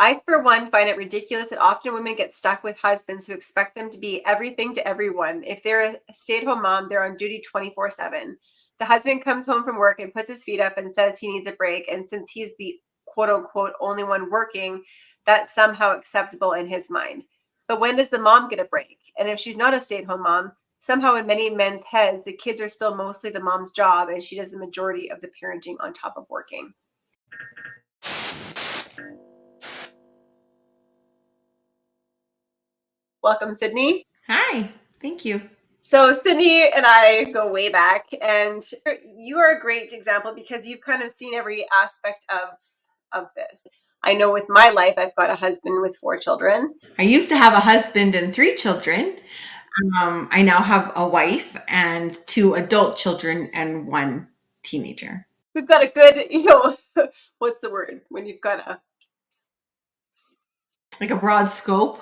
I, for one, find it ridiculous that often women get stuck with husbands who expect them to be everything to everyone. If they're a stay-at-home mom, they're on duty 24/7. The husband comes home from work and puts his feet up and says he needs a break. And since he's the quote unquote only one working, that's somehow acceptable in his mind. But when does the mom get a break? And if she's not a stay-at-home mom, somehow in many men's heads, the kids are still mostly the mom's job, and she does the majority of the parenting on top of working. Welcome, Cydney. Hi, thank you. So Cydney and I go way back, and you are a great example because you've kind of seen every aspect of this. I know with my life, I've got a husband with 4 children. I used to have a husband and 3 children. I now have a wife and 2 adult children and 1 teenager. We've got a good, what's the word when you've got Like a broad scope.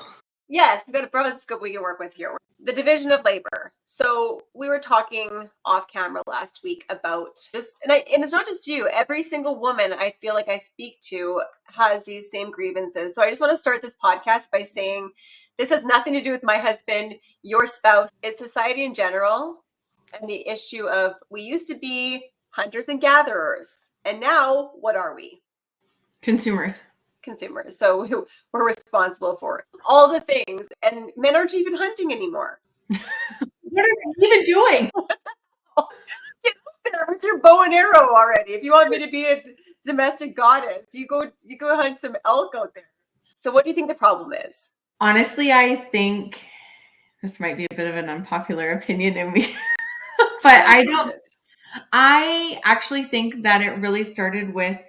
Yes, we've got a broad scope we can work with here. The division of labor. So we were talking off camera last week about and it's not just you. Every single woman I feel like I speak to has these same grievances. So I just want to start this podcast by saying this has nothing to do with my husband, your spouse. It's society in general, and the issue of we used to be hunters and gatherers, and now what are we? Consumers. So we're responsible for all the things, and men aren't even hunting anymore. What are they even doing? Get out there with your bow and arrow already. If you want me to be a domestic goddess, you go hunt some elk out there. So what do you think the problem is? Honestly, I think this might be a bit of an unpopular opinion in me, but I actually think that it really started with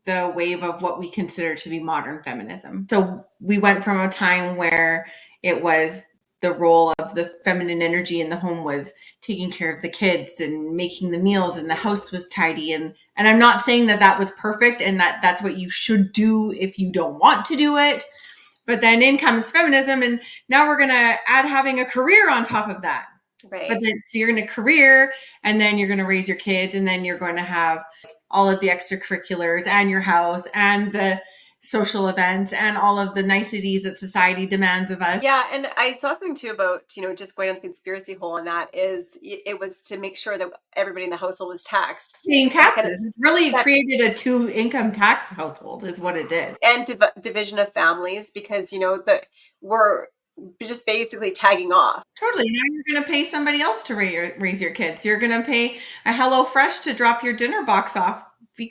the wave of what we consider to be modern feminism. So we went from a time where it was the role of the feminine energy in the home was taking care of the kids and making the meals, and the house was tidy. And I'm not saying that that was perfect and that that's what you should do if you don't want to do it. But then in comes feminism, and now we're going to add having a career on top of that. Right. But then, so you're in a career, and then you're going to raise your kids, and then you're going to have all of the extracurriculars and your house and the social events and all of the niceties that society demands of us. Yeah, and I saw something too about, just going on the conspiracy hole on that is it was to make sure that everybody in the household was taxed. Paying taxes. It really created a 2-income tax household is what it did. And division of families because, we're just basically tagging off. Totally. Now you're going to pay somebody else to raise your kids. You're going to pay a HelloFresh to drop your dinner box off.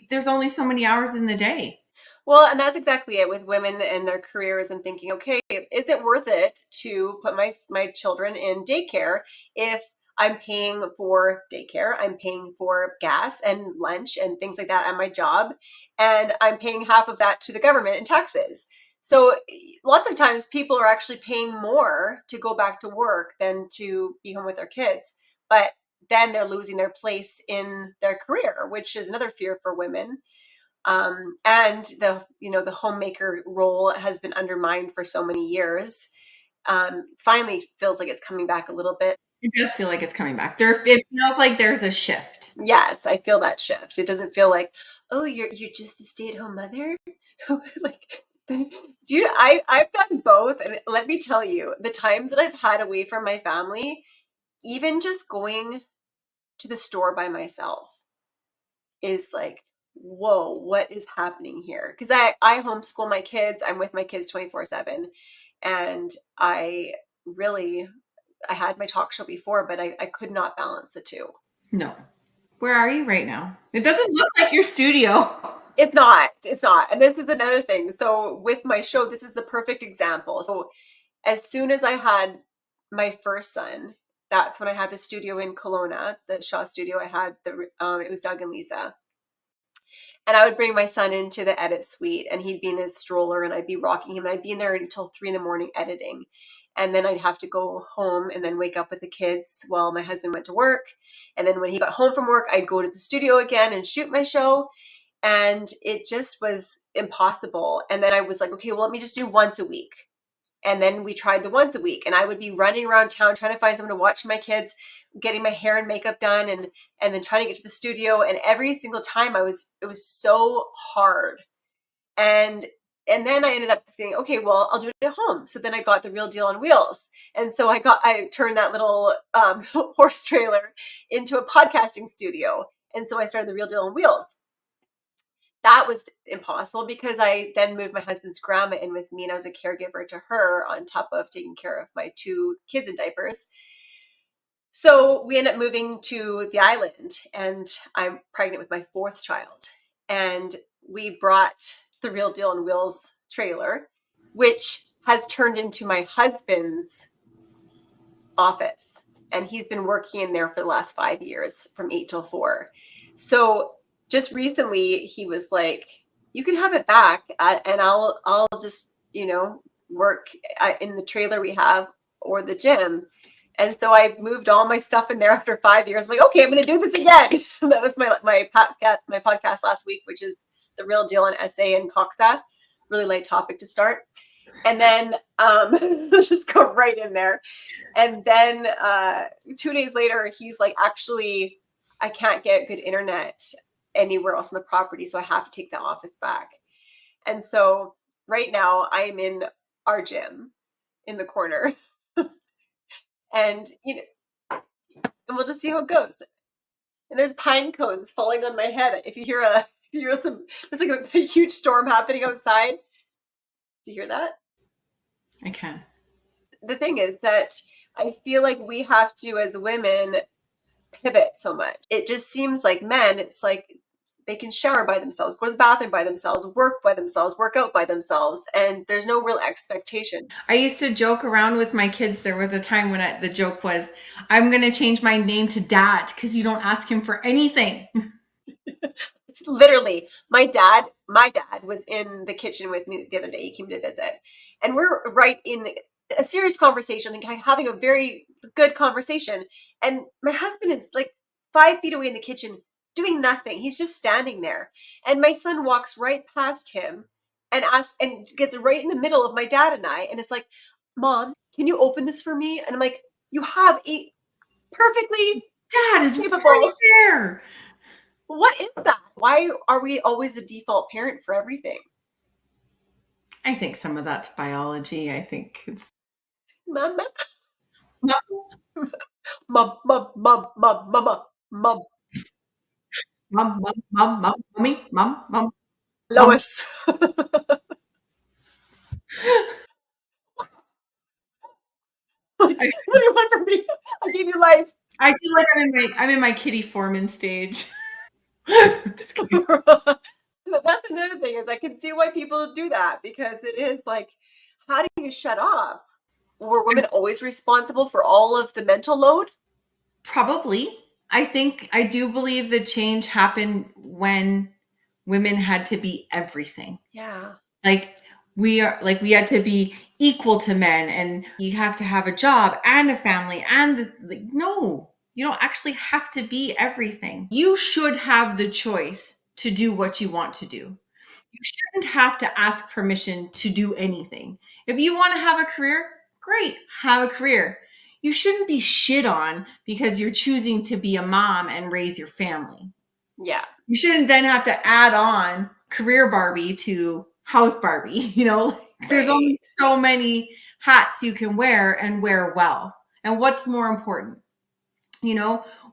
There's only so many hours in the day. Well, and that's exactly it with women and their careers and thinking, okay, is it worth it to put my children in daycare if I'm paying for daycare, I'm paying for gas and lunch and things like that at my job, and I'm paying half of that to the government in taxes. So lots of times people are actually paying more to go back to work than to be home with their kids. But then they're losing their place in their career, which is another fear for women. And the homemaker role has been undermined for so many years. It finally feels like it's coming back a little bit. It does feel like it's coming back. It feels like there's a shift. Yes, I feel that shift. It doesn't feel like, oh, you're just a stay-at-home mother. Like, dude, I've done both, and let me tell you, the times that I've had away from my family, even just going to the store by myself is like, whoa, what is happening here? Because I homeschool my kids. I'm with my kids 24/7, and I had my talk show before, but I could not balance the two. No. Where are you right now? It doesn't look like your studio. It's not. And this is another thing. So with my show, this is the perfect example. So as soon as I had my first son, that's when I had the studio in Kelowna, the Shaw studio. I had it was Doug and Lisa. And I would bring my son into the edit suite, and he'd be in his stroller, and I'd be rocking him, and I'd be in there until 3 a.m. editing. And then I'd have to go home and then wake up with the kids while my husband went to work. And then when he got home from work, I'd go to the studio again and shoot my show. And it just was impossible. And then I was like, okay, well, let me just do once a week. And then we tried the once a week, and I would be running around town trying to find someone to watch my kids, getting my hair and makeup done, and then trying to get to the studio. And every single time it was so hard. And and then I ended up thinking, okay, well, I'll do it at home. So then I got the Real Deal on Wheels. And so I turned that little horse trailer into a podcasting studio. And so I started the Real Deal on Wheels. That was impossible because I then moved my husband's grandma in with me, and I was a caregiver to her on top of taking care of my 2 kids in diapers. So we ended up moving to the island, and I'm pregnant with my 4th child. And we brought the Real Deal on Wheels trailer, which has turned into my husband's office. And he's been working in there for the last 5 years from 8 till 4. So just recently he was like, you can have it back, and I'll just, work in the trailer we have or the gym. And so I moved all my stuff in there after 5 years. I'm like, okay, I'm going to do this again. That was my podcast last week, which is the Real Deal on SA and Coxa. Really light topic to start. And then let's just go right in there. And then 2 days later, he's like, actually, I can't get good internet anywhere else on the property, so I have to take the office back. And so right now I'm in our gym in the corner. And and we'll just see how it goes. And there's pine cones falling on my head. If you hear some, there's like a huge storm happening outside. Do you hear that? I can. The thing is that I feel like we have to, as women, pivot so much. It just seems like men, it's like they can shower by themselves, go to the bathroom by themselves, work by themselves, work out by themselves, and there's no real expectation. I used to joke around with my kids. There was a time when the joke was, I'm going to change my name to Dad because you don't ask him for anything. It's literally my dad was in the kitchen with me the other day. He came to visit, and we're right in a serious conversation, like having a very good conversation. And my husband is like 5 feet away in the kitchen doing nothing. He's just standing there. And my son walks right past him and asks, and gets right in the middle of my dad and I. And it's like, Mom, can you open this for me? And I'm like, you have a perfectly Dad is capable. right there. What is that? Why are we always the default parent for everything? I think some of that's biology. I think it's Mama. mom, Mum, mum, mum, mum, mama, mum. mom, mom, mom, mom, mommy, mom, mom, mom. Lois. Like, I, what do you want from me? I gave you life. I feel like I'm in my Kitty Foreman stage. Just kidding. That's another thing, is I can see why people do that, because it is like, how do you shut off? Were women always responsible for all of the mental load? Probably. I do believe the change happened when women had to be everything. Yeah. Like we had to be equal to men, and you have to have a job and a family and no, you don't actually have to be everything. You should have the choice to do what you want to do. You shouldn't have to ask permission to do anything. If you want to have a career, great, have a career. You shouldn't be shit on because you're choosing to be a mom and raise your family. Yeah. You shouldn't then have to add on career Barbie to house Barbie. There's Right. only so many hats you can wear and wear well. And what's more important?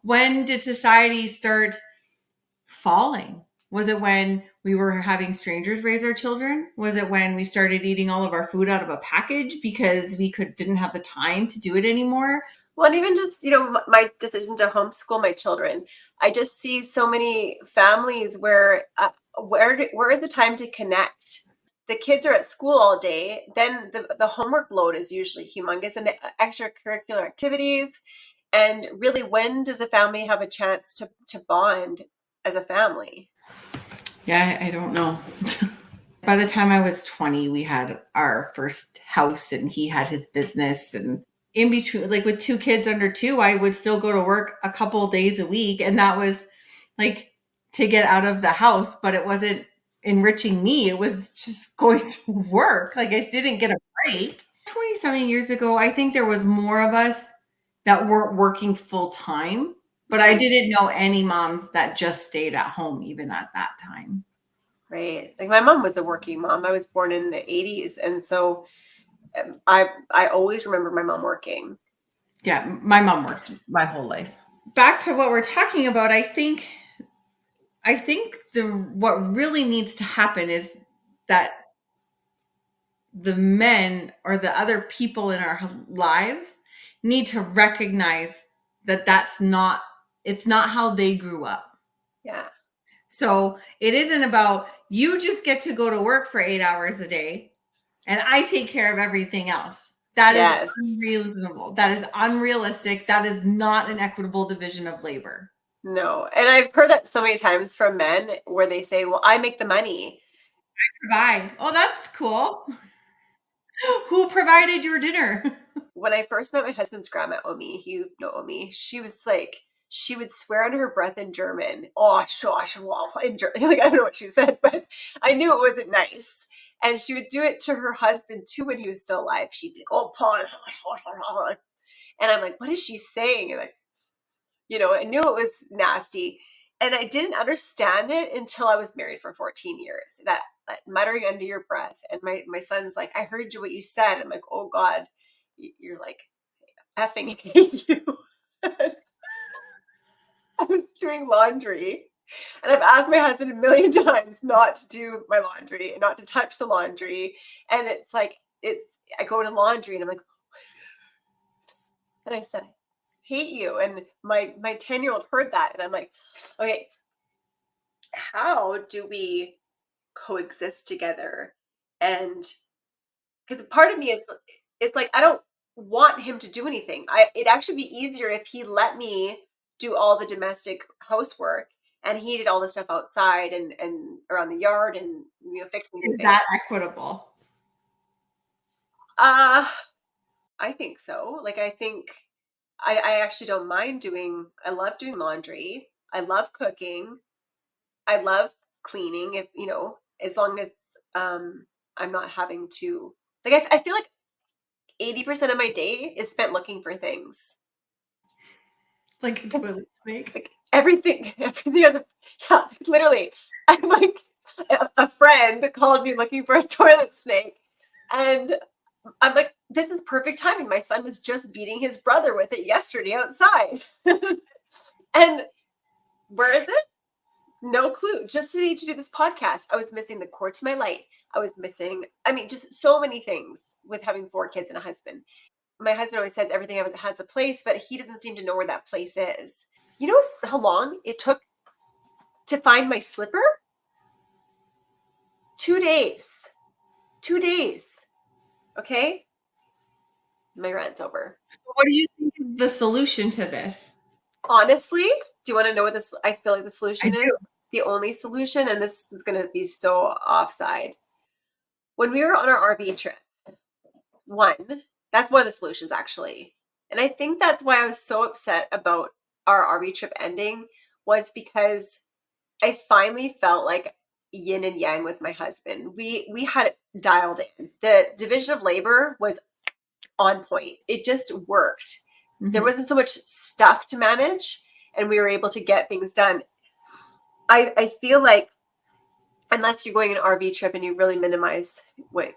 When did society start falling? Was it when we were having strangers raise our children? Was it when we started eating all of our food out of a package because we didn't have the time to do it anymore? Well, and even just, my decision to homeschool my children, I just see so many families where where is the time to connect? The kids are at school all day, then the homework load is usually humongous, and the extracurricular activities. And really, when does a family have a chance to bond as a family? Yeah, I don't know. By the time I was 20, we had our first house and he had his business. And in between, like with 2 kids under 2, I would still go to work a couple of days a week. And that was like to get out of the house, but it wasn't enriching me. It was just going to work. Like I didn't get a break. 20-something years ago, I think there was more of us that weren't working full time, but I didn't know any moms that just stayed at home even at that time. Right. Like my mom was a working mom. I was born in the 80s, and so I always remember my mom working. Yeah, my mom worked my whole life. Back to what we're talking about, I think what really needs to happen is that the men or the other people in our lives need to recognize that it's not how they grew up. Yeah. So it isn't about you just get to go to work for 8 hours a day and I take care of everything else. That is Yes. unreasonable. That is unrealistic. That is not an equitable division of labor. No. And I've heard that so many times from men where they say, "Well, I make the money." Provide. Oh, that's cool. Who provided your dinner? When I first met my husband's grandma, Omi, you know Omi, she was like, she would swear under her breath in German. Oh, shosh, wow, in German. Like, I don't know what she said, but I knew it wasn't nice. And she would do it to her husband too when he was still alive. She'd be like, "Oh, Paul," and I'm like, "What is she saying?" And like, I knew it was nasty. And I didn't understand it until I was married for 14 years. That muttering under your breath. And my son's like, "I heard you what you said." I'm like, "Oh God, you're like effing hate you." I was doing laundry. And I've asked my husband a million times not to do my laundry and not to touch the laundry. And it's like I go to laundry and I'm like, and I said, "I hate you." And my 10-year-old heard that. And I'm like, okay, how do we coexist together? And because part of me is like, I don't want him to do anything. It'd actually be easier if he let me do all the domestic housework and he did all the stuff outside and around the yard and fixing Is things. that equitable? Uh I think so. Like I think I actually don't mind doing. I love doing laundry. I love cooking. I love cleaning if, as long as I'm not having to, like, I feel like 80% of my day is spent looking for things. Like a toilet snake? Like everything has yeah, literally. I'm like, a friend called me looking for a toilet snake. And I'm like, this is perfect timing. My son was just beating his brother with it yesterday outside. And where is it? No clue. Just need to do this podcast. I was missing the cord to my light. I was missing, I mean, just so many things with having 4 kids and a husband. My husband always says everything has a place, but he doesn't seem to know where that place is. You know how long it took to find my slipper? 2 days. 2 days. Okay? My rant's over. What do you think is the solution to this? Honestly, do you want to know what this? I feel like the I solution do. is? The only solution, and this is going to be so offside. When we were on our RV trip, one, that's one of the solutions actually. And I think that's why I was so upset about our RV trip ending, was because I finally felt like yin and yang with my husband. We had it dialed in. The division of labor was on point. It just worked. There Mhm. wasn't so much stuff to manage, and we were able to get things done. I feel like unless you're going an RV trip and you really minimize what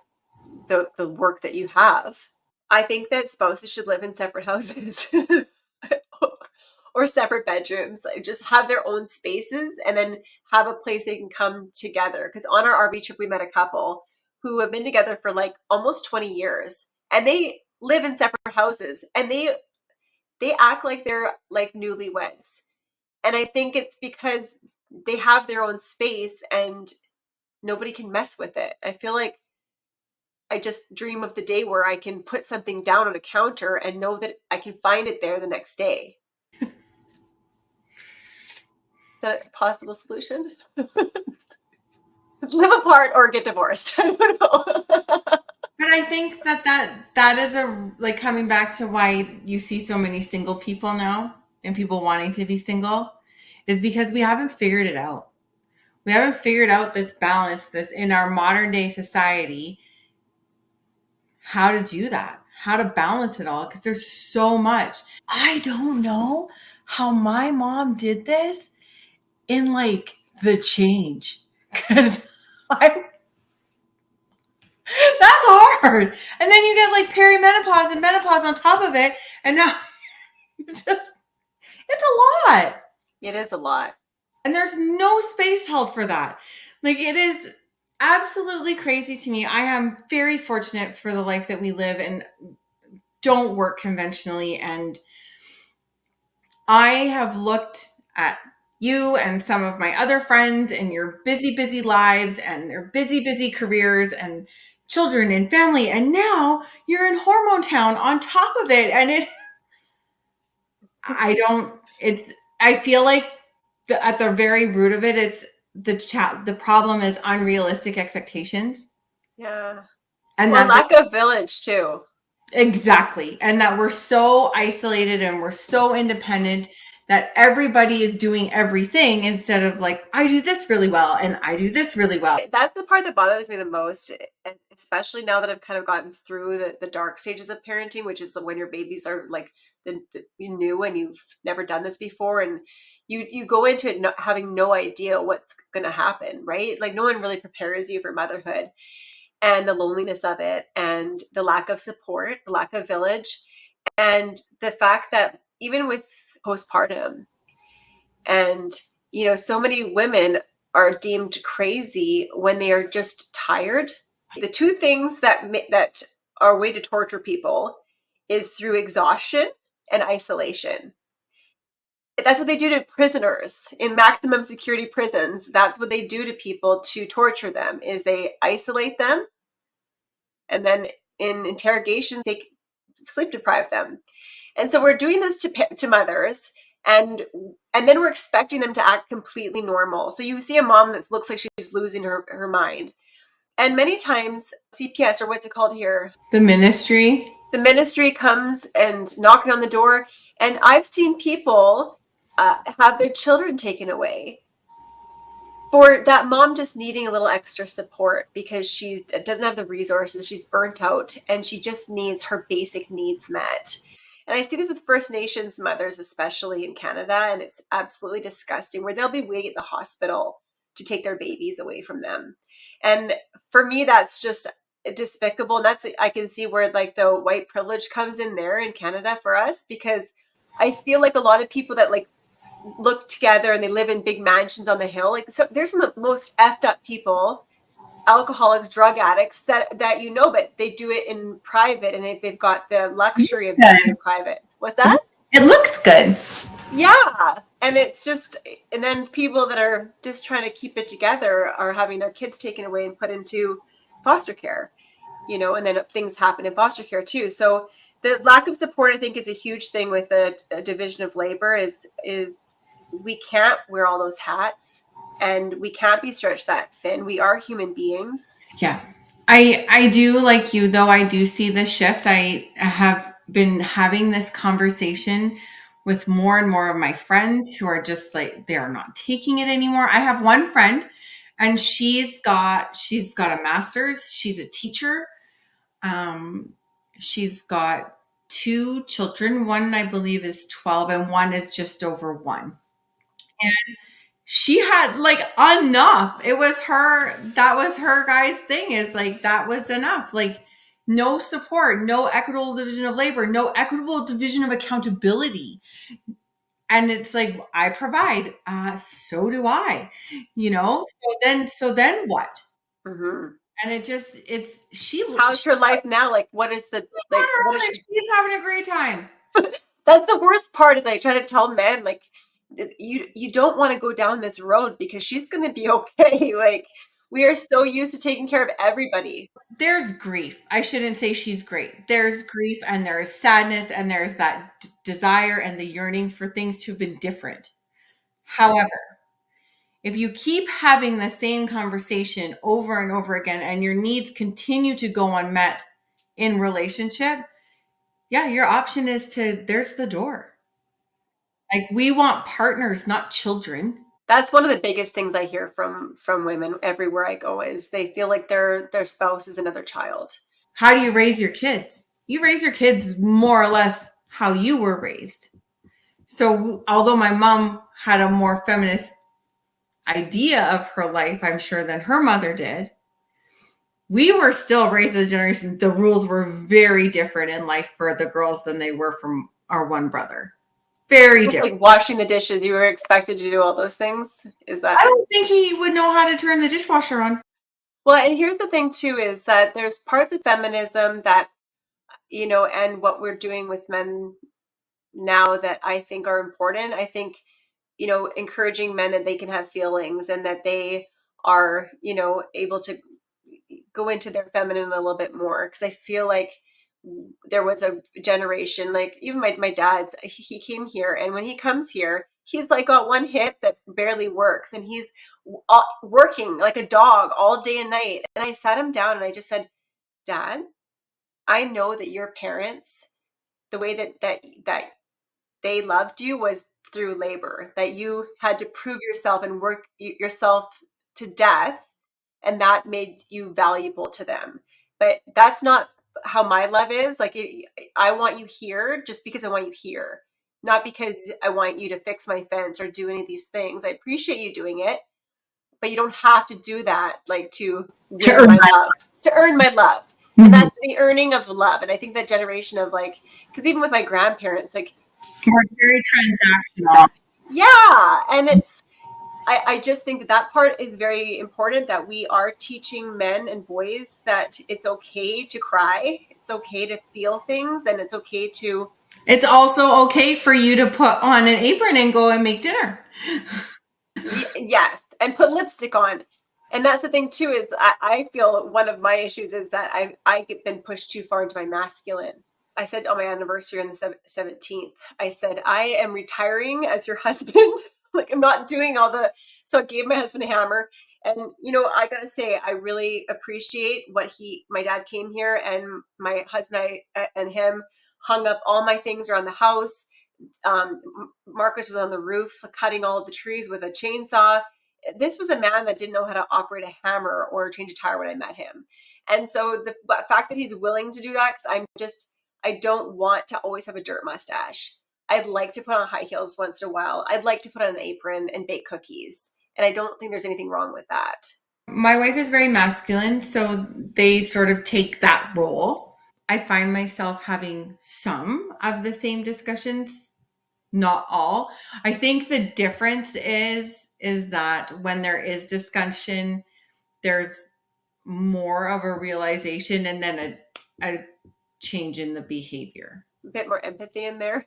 the work that you have, I think that spouses should live in separate houses or separate bedrooms. Like, just have their own spaces and then have a place they can come together. Because on our RV trip, we met a couple who have been together for like almost 20 years, and they live in separate houses, and they act like they're like newlyweds. And I think it's because they have their own space and nobody can mess with it. I feel like I just dream of the day where I can put something down on a counter and know that I can find it there the next day. Is that a possible solution? Live apart or get divorced. I don't know. But I think that is a like coming back to why you see so many single people now and people wanting to be single is because we haven't figured it out. We haven't figured out this balance, this in our modern day society, how to do that, how to balance it all, because there's so much. I don't know how my mom did this in like the change. Because That's hard. And then you get like perimenopause and menopause on top of it. And now you just, it's a lot. It is a lot. And there's no space held for that. Like, it is absolutely crazy to me. I am very fortunate for the life that we live and don't work conventionally. And I have looked at you and some of my other friends and your busy, busy lives and their busy, busy careers and children and family. And now you're in hormone town on top of it. And I feel like at the very root of it is the problem is unrealistic expectations. Yeah. And or lack of village too. Exactly. And that we're so isolated and we're so independent that everybody is doing everything instead of like, I do this really well and I do this really well. That's the part that bothers me the most, especially now that I've kind of gotten through the dark stages of parenting, which is when your babies are like the new and you've never done this before, and you go into it having no idea what's going to happen, right? Like no one really prepares you for motherhood, and the loneliness of it, and the lack of support, the lack of village, and the fact that even with postpartum, and so many women are deemed crazy when they are just tired. The two things that are a way to torture people is through exhaustion and isolation. That's what they do to prisoners in maximum security prisons. That's what they do to people to torture them, is they isolate them, and then in interrogation they sleep deprive them. And so we're doing this to mothers, and then we're expecting them to act completely normal. So you see a mom that looks like she's losing her mind, and many times CPS, or what's it called here, the ministry comes and knocking on the door, and I've seen people have their children taken away for that mom just needing a little extra support because she doesn't have the resources, she's burnt out, and she just needs her basic needs met. And I see this with First Nations mothers, especially in Canada, and it's absolutely disgusting, where they'll be waiting at the hospital to take their babies away from them. And for me, that's just despicable. And I can see where like the white privilege comes in there in Canada for us, because I feel like a lot of people that like look together and they live in big mansions on the hill, like, so there's some of the most effed up people, alcoholics, drug addicts that but they do it in private, and they've got the luxury of doing it in private. What's that? It looks good. Yeah. And it's just, and then people that are just trying to keep it together are having their kids taken away and put into foster care, and then things happen in foster care too. So the lack of support, I think, is a huge thing with a division of labor. Is we can't wear all those hats, and we can't be stretched that thin. We are human beings. Yeah. I do, like you, though, I do see the shift. I have been having this conversation with more and more of my friends who are just like, they are not taking it anymore. I have one friend, and she's got a master's. She's a teacher. She's got 2 children. One, I believe, is 12, and one is just over 1. And she had like enough. It was that was her guy's thing, is like, that was enough. Like, no support, no equitable division of labor, no equitable division of accountability. And it's like, I provide, so do I, so then what? Mm-hmm. And How's her life now? Like, what is the like? What is she's having a great time. That's the worst part. Is I try to tell men, like, you don't want to go down this road, because she's going to be okay. Like, we are so used to taking care of everybody. There's grief. I shouldn't say she's great. There's grief, and there's sadness, and there's that desire and the yearning for things to have been different. However, if you keep having the same conversation over and over again, and your needs continue to go unmet in relationship, yeah, your option is there's the door. Like, we want partners, not children. That's one of the biggest things I hear from women everywhere I go, is they feel like their spouse is another child. How do you raise your kids? You raise your kids more or less how you were raised. So although my mom had a more feminist idea of her life, I'm sure, than her mother did. We were still raised as a generation. The rules were very different in life for the girls than they were from our one brother. Very Just different. like washing the dishes, you were expected to do all those things. Is that? I don't think he would know how to turn the dishwasher on. Well, and here's the thing too, is that there's parts of feminism that, and what we're doing with men now that I think are important. I think, encouraging men that they can have feelings and that they are, able to go into their feminine a little bit more. Because I feel like there was a generation, like even my dad's, he came here, and when he comes here, he's like got one hip that barely works, and he's working like a dog all day and night. And I sat him down and I just said, Dad, I know that your parents, the way that they loved you was through labor, that you had to prove yourself and work yourself to death, and that made you valuable to them. But that's not how my love is. Like, I want you here just because I want you here, not because I want you to fix my fence or do any of these things. I appreciate you doing it, but you don't have to do that, like, to To win earn my that. love, to earn my love. And Mm-hmm. that's the earning of love. And I think that generation of, like, because even with my grandparents, like, It's very transactional. yeah. And I just think that that part is very important, that we are teaching men and boys that it's okay to cry. It's okay to feel things, and it's okay to. It's also okay for you to put on an apron and go and make dinner. Yes, and put lipstick on. And that's the thing too, is I feel one of my issues is that I get been pushed too far into my masculine. I said on my anniversary on the 17th, I said, I am retiring as your husband. Like, I'm not doing all the, so I gave my husband a hammer. And, I gotta say, I really appreciate my dad came here, and my husband, and him hung up all my things around the house. Marcus was on the roof cutting all of the trees with a chainsaw. This was a man that didn't know how to operate a hammer or change a tire when I met him. And so the fact that he's willing to do that, because I don't want to always have a dirt mustache. I'd like to put on high heels once in a while. I'd like to put on an apron and bake cookies. And I don't think there's anything wrong with that. My wife is very masculine, so they sort of take that role. I find myself having some of the same discussions, not all. I think the difference is that when there is discussion, there's more of a realization and then a change in the behavior. A bit more empathy in there.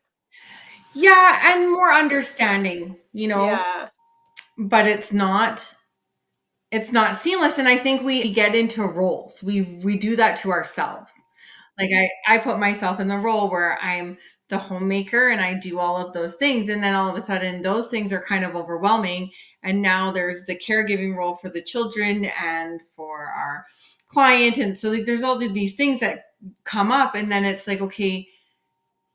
Yeah, and more understanding, Yeah. but it's not seamless. And I think we get into roles. We do that to ourselves. Like I put myself in the role where I'm the homemaker and I do all of those things. And then all of a sudden those things are kind of overwhelming. And now there's the caregiving role for the children and for our client. And so there's all of these things that come up. And then it's like, okay,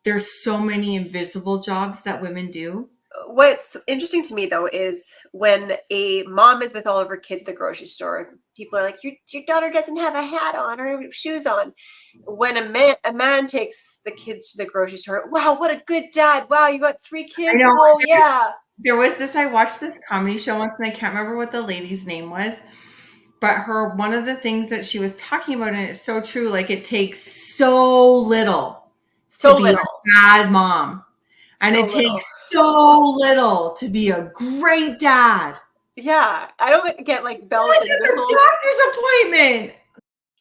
there's so many invisible jobs that women do. What's interesting to me though is when a mom is with all of her kids at the grocery store, people are like, your daughter doesn't have a hat on or shoes on. When a man takes the kids to the grocery store, wow, what a good dad. Wow, you got 3 I kids. know Oh yeah. there was this, I watched this comedy show once and I can't remember what the lady's name was, but one of the things that she was talking about, and it's so true, like it takes so little to So be a little. bad mom. And So it little. takes so little to be a great dad. Yeah. I don't get like bells Like and at the whistles. doctor's appointment.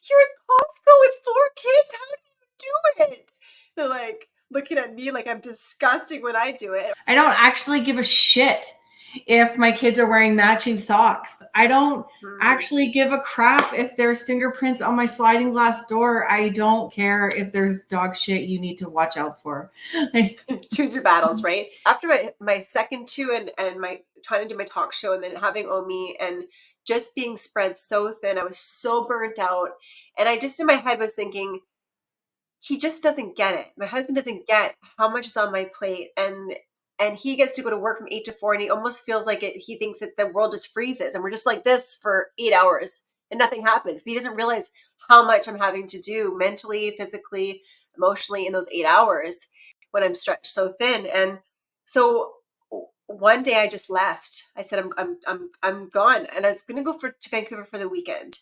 You're at Costco with 4 kids. How do you do it? They're like looking at me like I'm disgusting when I do it. I don't actually give a shit if my kids are wearing matching socks. I don't actually give a crap if there's fingerprints on my sliding glass door. I don't care if there's dog shit you need to watch out for. Choose your battles, right? After my second two, and my trying to do my talk show, and then having Omi and just being spread so thin, I was so burnt out. And I just in my head was thinking, he just doesn't get it. My husband doesn't get how much is on my plate, and he gets to go to work from 8 to 4, and he almost feels like it. He thinks that the world just freezes, and we're just like this for 8 hours, and nothing happens. But he doesn't realize how much I'm having to do mentally, physically, emotionally in those 8 hours when I'm stretched so thin. And so one day I just left. I said, I'm gone. And I was going to go to Vancouver for the weekend.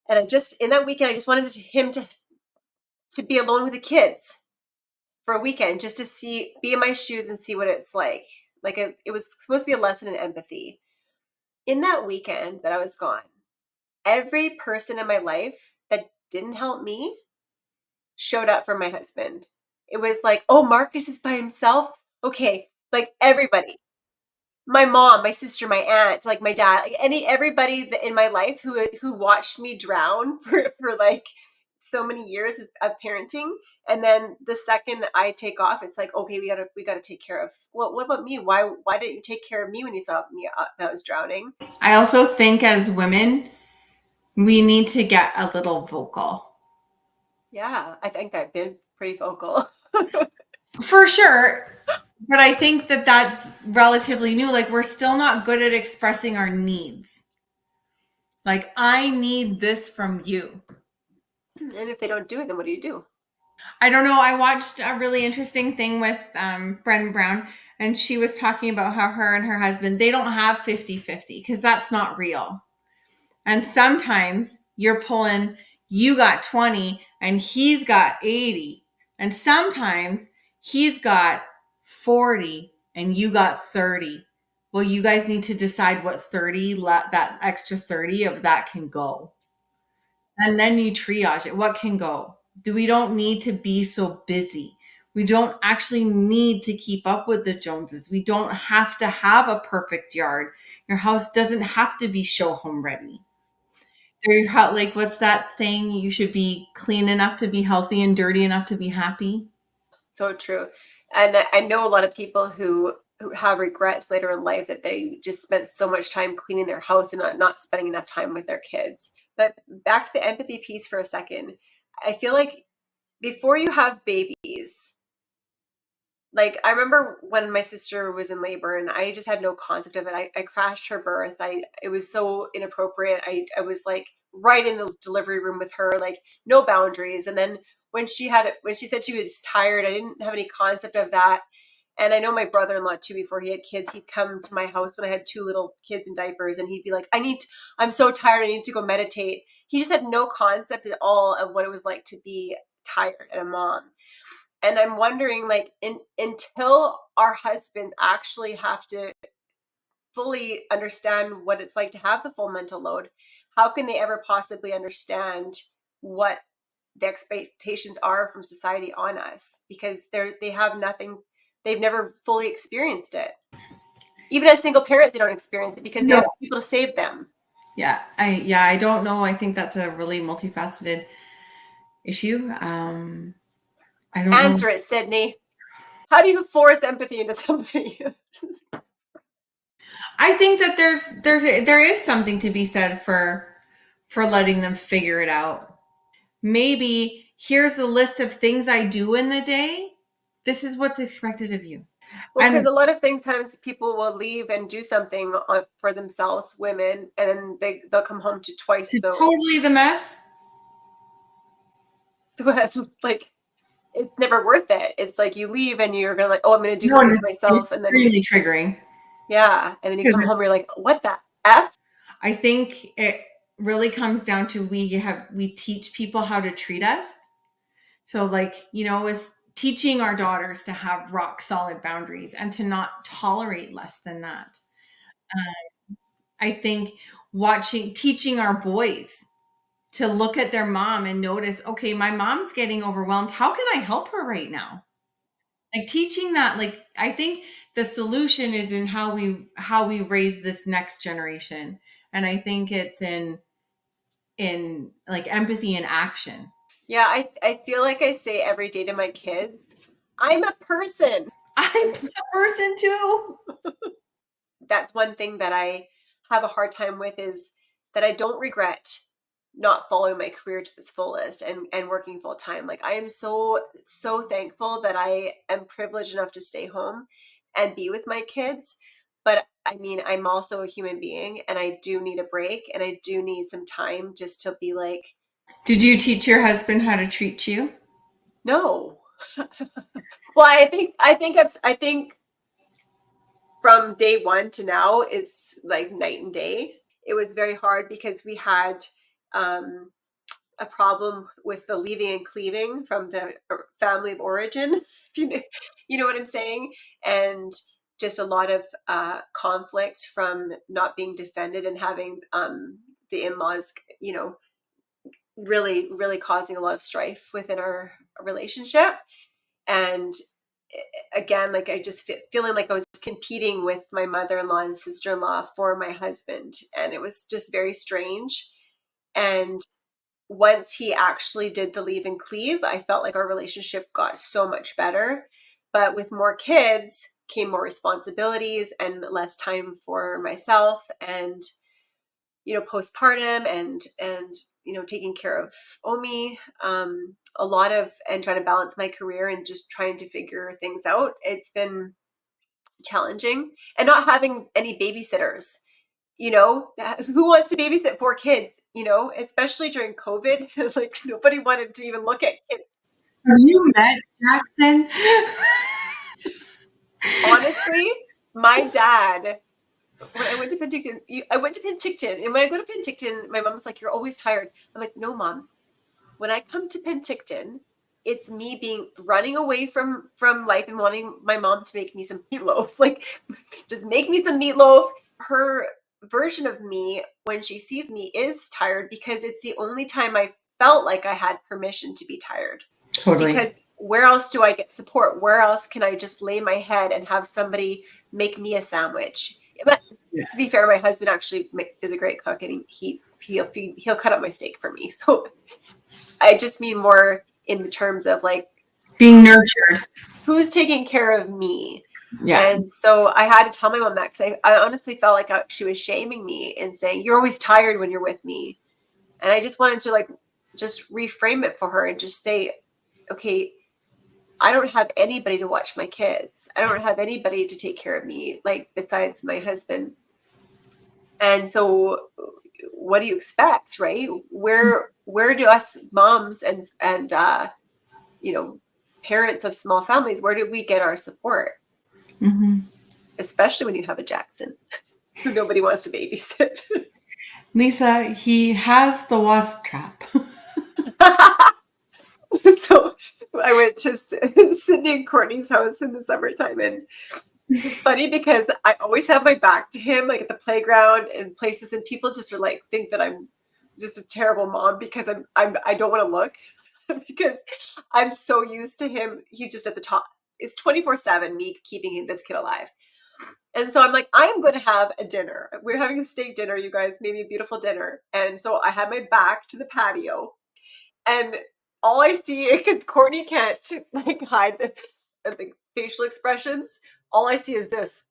And in that weekend, I just wanted him to be alone with the kids for a weekend, just to be in my shoes and see what it's like. Like it was supposed to be a lesson in empathy. In that weekend that I was gone, every person in my life that didn't help me showed up for my husband. It was like, oh, Marcus is by himself. Okay, like everybody, my mom, my sister, my aunt, like my dad, like everybody in my life who watched me drown for like so many years of parenting. And then the second I take off, it's like, okay, we gotta take care of. Well, what about me? Why didn't you take care of me when you saw me that I was drowning? I also think as women, we need to get a little vocal. Yeah, I think I've been pretty vocal. For sure. But I think that that's relatively new. Like, we're still not good at expressing our needs. Like, I need this from you. And if they don't do it, then what do you do? I don't know. I watched a really interesting thing with Brené Brown, and she was talking about how her and her husband, they don't have 50-50 because that's not real. And sometimes you're pulling, you got 20 and he's got 80. And sometimes he's got 40 and you got 30. Well, you guys need to decide what 30, that extra 30 of that can go. And then you triage it. What can go? We don't need to be so busy. We don't actually need to keep up with the Joneses. We don't have to have a perfect yard. Your house doesn't have to be show home ready. Like, what's that saying? You should be clean enough to be healthy and dirty enough to be happy. So true. And I know a lot of people who have regrets later in life that they just spent so much time cleaning their house and not spending enough time with their kids. But back to the empathy piece for a second. I feel like before you have babies, like I remember when my sister was in labor and I just had no concept of it. I crashed her birth. It was so inappropriate. I was like right in the delivery room with her, like no boundaries. And then when she said she was tired, I didn't have any concept of that. And I know my brother-in-law too, before he had kids, he'd come to my house when I had two little kids in diapers and he'd be like, I'm so tired, I need to go meditate. He just had no concept at all of what it was like to be tired and a mom. And I'm wondering, like, until our husbands actually have to fully understand what it's like to have the full mental load, how can they ever possibly understand what the expectations are from society on us? Because they have nothing, they've never fully experienced it. Even as single parents, they don't experience it because they No. have people to save them. I don't know. I think that's a really multifaceted issue. I don't know. Answer it, Sydney. How do you force empathy into somebody? I think that there is something to be said for letting them figure it out. Maybe here's a list of things I do in the day. This is what's expected of you. Well, because And a lot of things, times people will leave and do something for themselves, women, and they'll come home to twice to the. totally the mess. So like it's never worth it. It's like you leave and you're gonna like, oh, I'm gonna do No, something and for it's myself, and then extremely triggering. yeah, and then you come Because home, you're like, what the f? I think it really comes down to we teach people how to treat us. So, like, is teaching our daughters to have rock solid boundaries and to not tolerate less than that. I think teaching our boys to look at their mom and notice, okay, my mom's getting overwhelmed. How can I help her right now? Like, teaching that, like, I think the solution is in how we raise this next generation. And I think it's in like empathy and action. Yeah, I feel like I say every day to my kids, I'm a person. I'm And a person too. that's one thing that I have a hard time with, is that I don't regret not following my career to its fullest and working full time. Like I am so thankful that I am privileged enough to stay home and be with my kids. But I mean, I'm also a human being and I do need a break and I do need some time just to be like, Did you teach your husband how to treat you? no. Well, I think from day one to now, it's like night and day. It was very hard because we had um, a problem with the leaving and cleaving from the family of origin, if you know what I'm saying, and just a lot of conflict from not being defended and having the in-laws, really, really causing a lot of strife within our relationship. And again, like I just feeling like I was competing with my mother-in-law and sister-in-law for my husband, and it was just very strange. And once he actually did the leave and cleave, I felt like our relationship got so much better. But with more kids came more responsibilities and less time for myself, and postpartum, and taking care of Omi, a lot of, and trying to balance my career and just trying to figure things out. It's been challenging, and not having any babysitters. Who wants to babysit 4 kids? Especially during COVID, like nobody wanted to even look at kids. Have you met Jackson? Honestly, my dad, when I went to Penticton, and when I go to Penticton, my mom's like, "You're always tired." I'm like, "No, Mom. When I come to Penticton, it's me being running away from life and wanting my mom to make me some meatloaf. Like, just make me some meatloaf." Her version of me, when she sees me, is tired because it's the only time I felt like I had permission to be tired. Totally. Because where else do I get support? Where else can I just lay my head and have somebody make me a sandwich? But to be fair, my husband actually is a great cook, and he'll cut up my steak for me. So I just mean more in terms of like being nurtured. Who's taking care of me? Yeah. And so I had to tell my mom that, because I honestly felt like she was shaming me and saying, "You're always tired when you're with me." And I just wanted to like just reframe it for her and just say, okay, I don't have anybody to watch my kids. I don't have anybody to take care of me, like besides my husband. And so what do you expect, right? Where do us moms and parents of small families, where do we get our support? Mm-hmm. Especially when you have a Jackson who nobody wants to babysit. Lisa, he has the wasp trap. So I went to Cydney and Courtney's house in the summertime, and it's funny because I always have my back to him, like at the playground and places, and people just are like think that I'm just a terrible mom because I don't want to look because I'm so used to him. He's just at the top. It's 24/7 me keeping this kid alive. And so I'm like, I'm going to have a dinner. We're having a steak dinner, you guys, maybe a beautiful dinner. And so I had my back to the patio, and all I see, because Courtney can't like hide the facial expressions, all I see is this,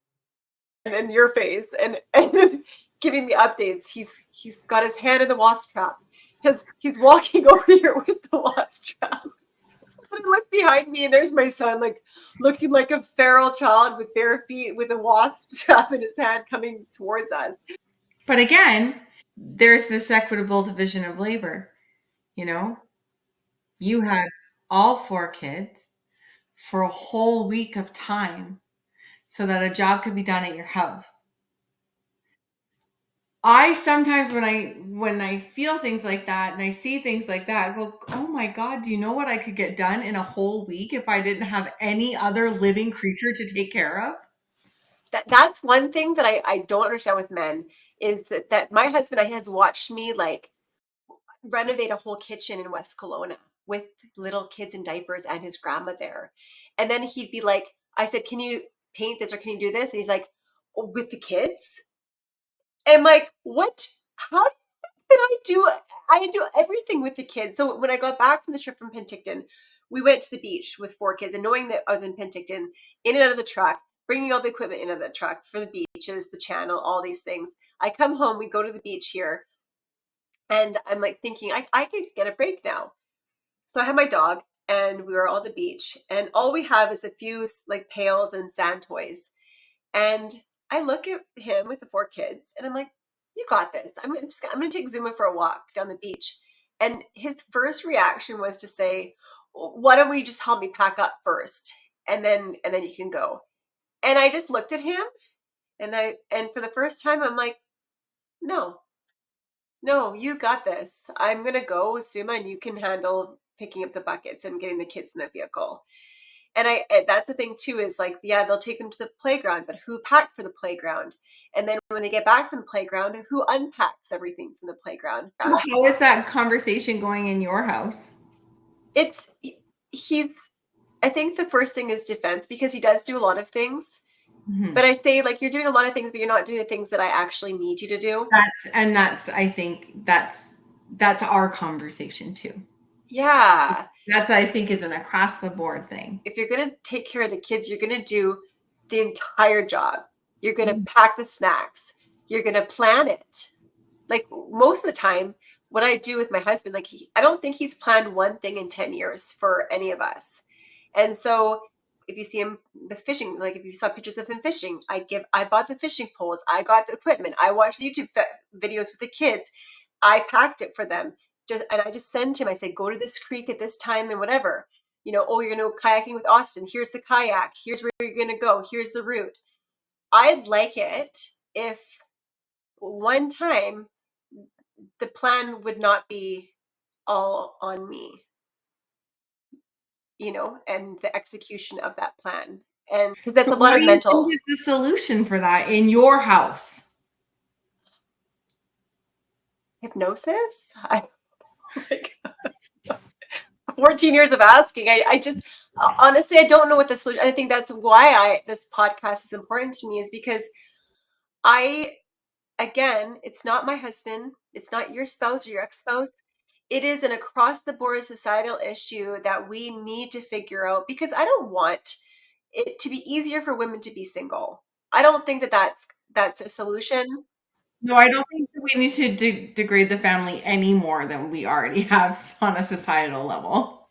and then your face, and giving me updates. He's got his hand in the wasp trap. He's walking over here with the wasp trap. I look behind me, and there's my son, like looking like a feral child with bare feet, with a wasp trap in his hand, coming towards us. But again, there's this equitable division of labor. You had all 4 kids for a whole week of time so that a job could be done at your house. I sometimes, when I feel things like that and I see things like that, I go, "Oh my God, do you know what I could get done in a whole week if I didn't have any other living creature to take care of?" That's one thing that I don't understand with men, is that my husband has watched me like renovate a whole kitchen in West Kelowna with little kids in diapers and his grandma there. And then he'd be like, I said, "Can you paint this or can you do this?" And he's like, "Oh, with the kids?" And I'm like, "What? How did I do everything with the kids?" So when I got back from the trip from Penticton, we went to the beach with 4 kids, and knowing that I was in Penticton, in and out of the truck, bringing all the equipment in and out of the truck for the beaches, the channel, all these things. I come home, we go to the beach here, and I'm like thinking, I could get a break now. So I had my dog, and we were all at the beach, and all we have is a few like pails and sand toys. And I look at him with the 4 kids, and I'm like, "You got this. I'm going to take Zuma for a walk down the beach." And his first reaction was to say, "Why don't we just help me pack up first, and then you can go?" And I just looked at him, And for the first time, I'm like, no, no, you got this. I'm gonna go with Zuma, and you can handle picking up the buckets and getting the kids in the vehicle. And that's the thing too, is like, yeah, they'll take them to the playground, but who packed for the playground? And then when they get back from the playground, who unpacks everything from the playground? So how is that conversation going in your house? It's he's I think the first thing is defense, because he does do a lot of things. Mhm. But I say, like, you're doing a lot of things, but you're not doing the things that I actually need you to do. That's I think that's our conversation too. Yeah. That's what I think is an across the board thing. If you're going to take care of the kids, you're going to do the entire job. You're going to Mhm. pack the snacks. You're going to plan it. Like, most of the time, what I do with my husband, like, I don't think he's planned one thing in 10 years for any of us. And so if you see him with fishing, like if you saw pictures of him fishing, I bought the fishing poles. I got the equipment. I watched the YouTube videos with the kids. I packed it for them. And I just send him, I say, go to this creek at this time and whatever. Oh, you're going to go kayaking with Austin. Here's the kayak. Here's where you're going to go. Here's the route. I'd like it if one time the plan would not be all on me, and the execution of that plan. And because that's So a lot what of do you think mental is the solution for that in your house? hypnosis. I like 14 years of asking. I just honestly, I don't know what the solution. I think that's why this podcast is important to me, is because I again, it's not my husband, it's not your spouse or your ex-spouse. It is an across the board societal issue that we need to figure out, because I don't want it to be easier for women to be single. I don't think that that's a solution. No, I don't think that we need to degrade the family any more than we already have on a societal level.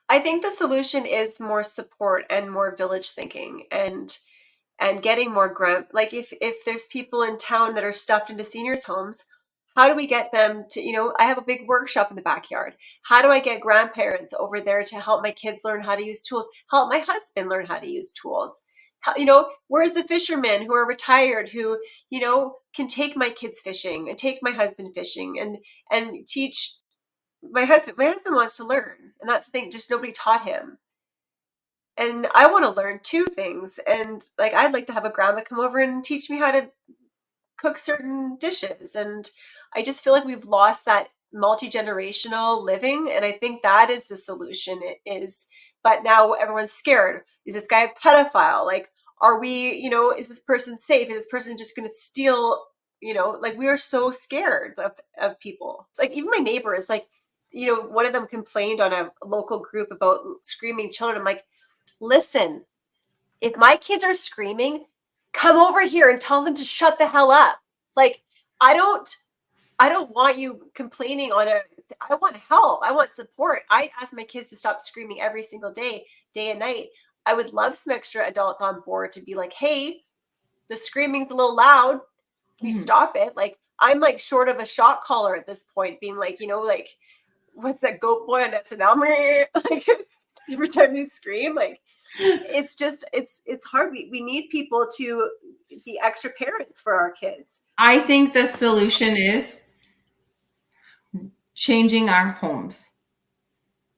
I think the solution is more support and more village thinking, and getting more grant. Like, if there's people in town that are stuffed into seniors homes, how do we get them to, I have a big workshop in the backyard. How do I get grandparents over there to help my kids learn how to use tools, help my husband learn how to use tools? Where's the fishermen who are retired, who can take my kids fishing and take my husband fishing, and teach my husband wants to learn, and that's the thing, just nobody taught him. And I want to learn two things. And like, I'd like to have a grandma come over and teach me how to cook certain dishes. And I just feel like we've lost that multi-generational living. And I think that is the solution. It is. But now everyone's scared. Is this guy a pedophile? Like, are we, is this person safe? Is this person just going to steal? Like, we are so scared of people. Like, even my neighbors, like, one of them complained on a local group about screaming children. I'm like, listen, if my kids are screaming, come over here and tell them to shut the hell up. Like, I don't I don't want you complaining I want help. I want support. I ask my kids to stop screaming every single day and night. I would love some extra adults on board to be like, "Hey, the screaming's a little loud. Can you Mhm. stop it?" Like, I'm like short of a shot caller at this point, being like, like, what's that goat boy on SNL? Like, every time they scream, like, it's hard. We need people to be extra parents for our kids. I think the solution is changing our homes,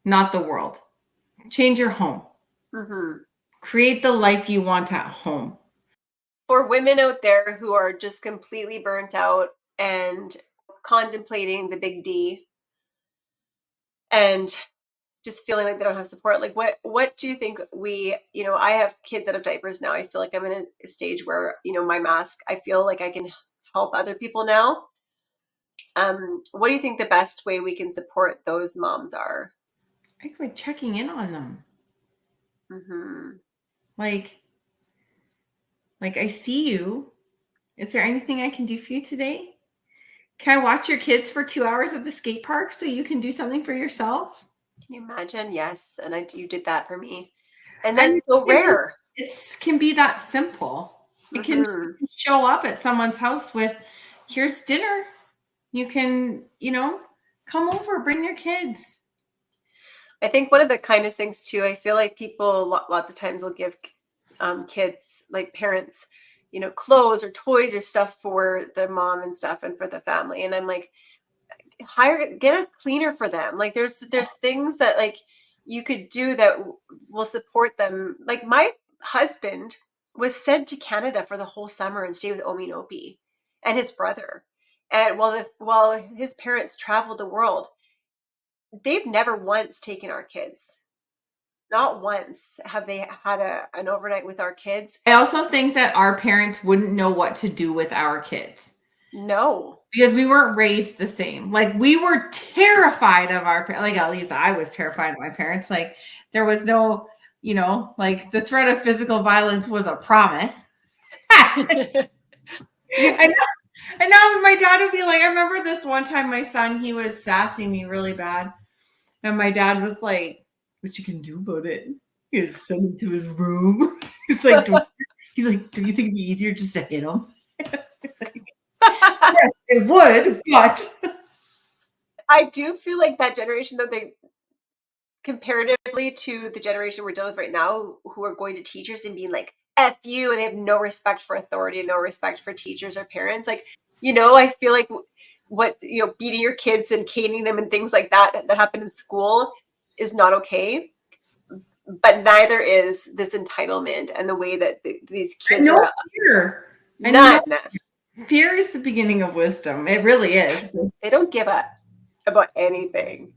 not the world. Change your home. Hmm. Create the life you want at home. For women out there who are just completely burnt out and contemplating the big D, and just feeling like they don't have support, like, what do you think I have kids out of diapers now. I feel like I'm in a stage where, my mask, I feel like I can help other people now. What do you think the best way we can support those moms are? I think we're checking in on them. Hmm. Like, I see you. Is there anything I can do for you today? Can I watch your kids for 2 hours at the skate park so you can do something for yourself? Can you imagine? Yes, and you did that for me, and And that's so rare. it can be that simple. It can Hmm. show up at someone's house with, here's dinner. You can, come over, bring your kids. I think one of the kindest things too, I feel like people lots of times will give kids, like parents, clothes or toys or stuff for the mom and stuff and for the family. And I'm like, get a cleaner for them. Like there's things that like you could do that will support them. Like my husband was sent to Canada for the whole summer and stayed with Omi and Opie and his brother. And while his parents traveled the world, they've never once taken our kids. Not once have they had an overnight with our kids. I also think that our parents wouldn't know what to do with our kids. No. Because we weren't raised the same. Like we were terrified of our parents. Like at least I was terrified of my parents. Like there was no, like the threat of physical violence was a promise. And now my dad would be like, I remember this one time my son, he was sassing me really bad. And my dad was like, what you can do about it? He was sent him to his room. He's like, do you think it'd be easier just to hit him? Yes, it would, but I do feel like that generation, though, they comparatively to the generation we're dealing with right now, who are going to teachers and being like, F you, and they have no respect for authority and no respect for teachers or parents. Like, I feel like beating your kids and caning them and things like that happen in school is not okay. But neither is this entitlement and the way that these kids are. Fear. None. Fear is the beginning of wisdom. It really is. They don't give up about anything.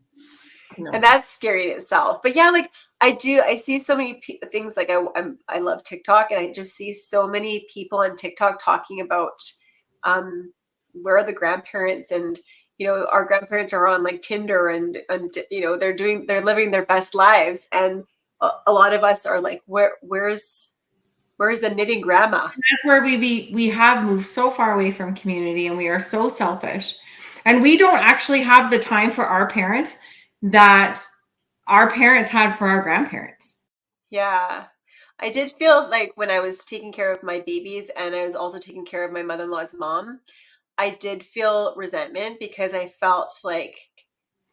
No. And that's scary in itself. But yeah, like I see so many things. Like I love TikTok, and I just see so many people on TikTok talking about where are the grandparents, and our grandparents are on like Tinder, and they're living their best lives, and a lot of us are like, where's the knitting grandma? And that's where we have moved so far away from community, and we are so selfish, and we don't actually have the time for our parents that our parents had for our grandparents. Yeah. I did feel like when I was taking care of my babies and I was also taking care of my mother-in-law's mom, I did feel resentment because I felt like,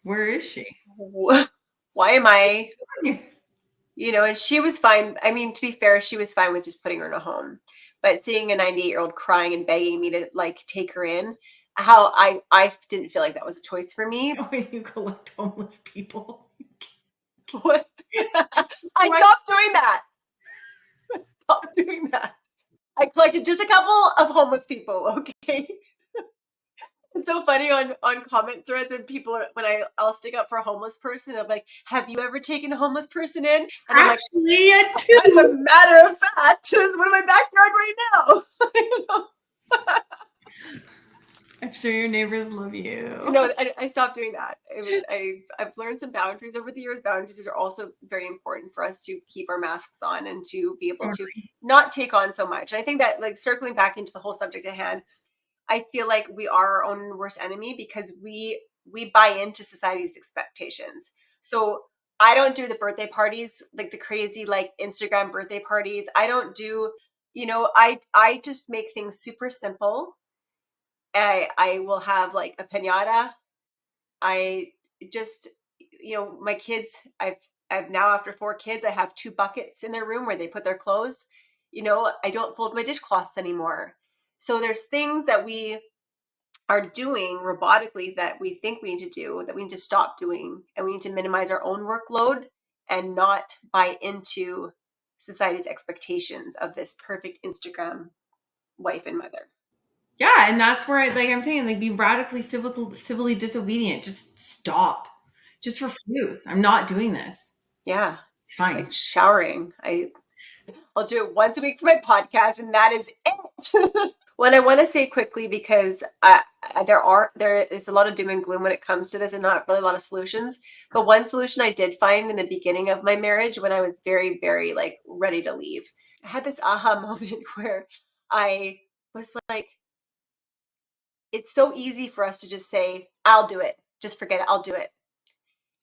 where is she? Why am I, and she was fine. I mean, to be fair, she was fine with just putting her in a home. But seeing a 98-year-old crying and begging me to like take her in, how I didn't feel like that was a choice for me. You collect homeless people. What? I stopped doing that. Stop doing that. I collected just a couple of homeless people, okay? It's so funny on comment threads, and people are, when I'll stick up for a homeless person, I'm like, have you ever taken a homeless person in? And I'm actually, like, as a matter of fact, there's one in my backyard right now. I'm sure your neighbors love you. No, I stopped doing that. I've learned some boundaries over the years. Boundaries are also very important for us to keep our masks on and to be able to not take on so much. And I think that, like, circling back into the whole subject at hand, I feel like we are our own worst enemy because we buy into society's expectations. So I don't do the birthday parties, like the crazy like Instagram birthday parties. I don't do, I just make things super simple. I will have like a piñata. I just, my kids, I've now, after 4 kids, I have 2 buckets in their room where they put their clothes. I don't fold my dishcloths anymore. So there's things that we are doing robotically that we think we need to do, that we need to stop doing, and we need to minimize our own workload and not buy into society's expectations of this perfect Instagram wife and mother. Yeah, and that's where, like I'm saying, like be radically civilly disobedient. Just stop. Just refuse. I'm not doing this. Yeah, it's fine. Like showering. I'll do it once a week for my podcast, and that is it. What I want to say quickly, because there is a lot of doom and gloom when it comes to this, and not really a lot of solutions. But one solution I did find in the beginning of my marriage, when I was very, very like ready to leave, I had this aha moment where I was like, it's so easy for us to just say, I'll do it. Just forget it. I'll do it.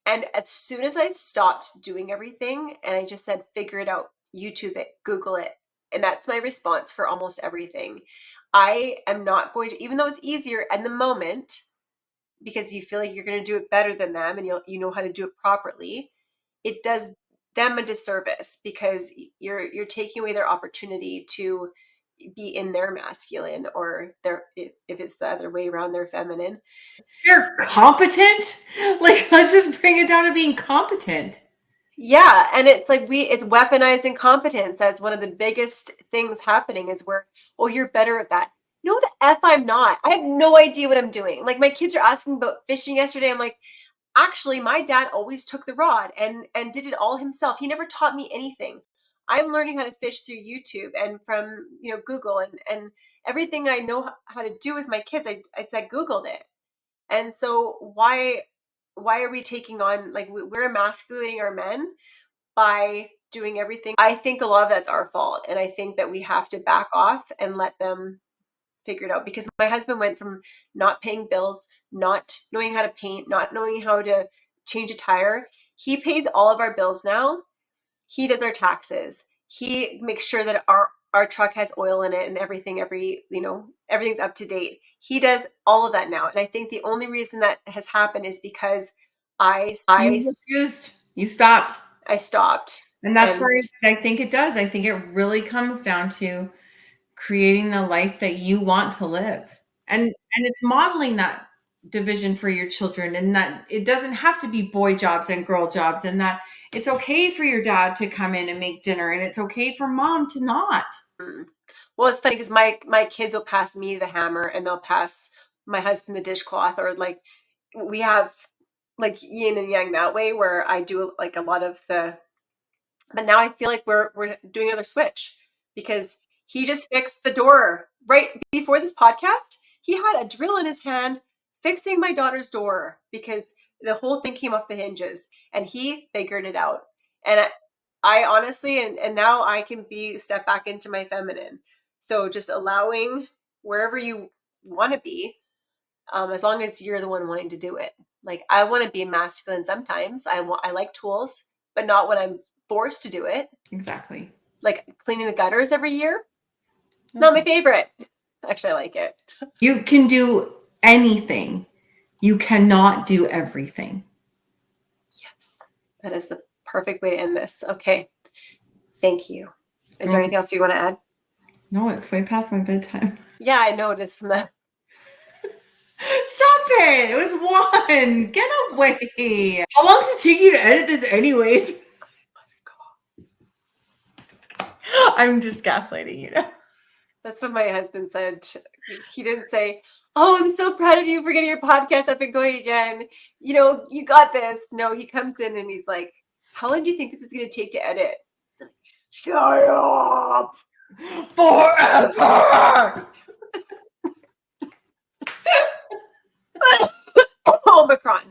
And as soon as I stopped doing everything and I just said, figure it out, YouTube it, Google it. And that's my response for almost everything. I am not going to, even though it's easier in the moment, because you feel like you're going to do it better than them and you know how to do it properly, it does them a disservice because you're taking away their opportunity to be in their masculine, or if it's the other way around, they're feminine. They're competent. Like, let's just bring it down to being competent. Yeah, and it's like it's weaponized incompetence. That's one of the biggest things happening is where, oh, you're better at that. No, the F I'm not. I have no idea what I'm doing. Like my kids are asking about fishing yesterday. I'm like, actually, my dad always took the rod and did it all himself. He never taught me anything. I'm learning how to fish through YouTube and from, Google, and everything I know how to do with my kids. I Googled it. And so why are we taking on, like, we're emasculating our men by doing everything? I think a lot of that's our fault, and I think that we have to back off and let them figure it out, because my husband went from not paying bills, not knowing how to paint, not knowing how to change a tire. He pays all of our bills now. He does our taxes. He makes sure that our truck has oil in it and everything, everything's up to date. He does all of that now. And I think the only reason that has happened is because You refused. You stopped. I stopped. And that's where I think it does. I think it really comes down to creating the life that you want to live. And it's modeling that division for your children, and that it doesn't have to be boy jobs and girl jobs, and that it's okay for your dad to come in and make dinner, and it's okay for mom to not. Well, it's funny because my kids will pass me the hammer and they'll pass my husband the dishcloth, or like we have like yin and yang that way, where I do like a lot of the, but now I feel like we're doing another switch, because he just fixed the door right before this podcast. He had a drill in his hand fixing my daughter's door because the whole thing came off the hinges, and he figured it out. And I honestly, and now I can step back into my feminine. So just allowing wherever you want to be, as long as you're the one wanting to do it. Like I want to be masculine sometimes. I like tools, but not when I'm forced to do it. Exactly. Like cleaning the gutters every year. Not my favorite. Actually, I like it. You can do anything. You cannot do everything. Yes. That is the perfect way to end this. Okay. Thank you. Is there anything else you want to add? No, it's way past my bedtime. Yeah, I know it is from that. Stop it. It was one. Get away. How long does it take you to edit this anyways? I'm just gaslighting you now. That's what my husband said. He didn't say, "Oh, I'm so proud of you for getting your podcast up and going again. You got this." No, he comes in and he's like, "How long do you think this is going to take to edit?" Shut up. Forever. Omicron.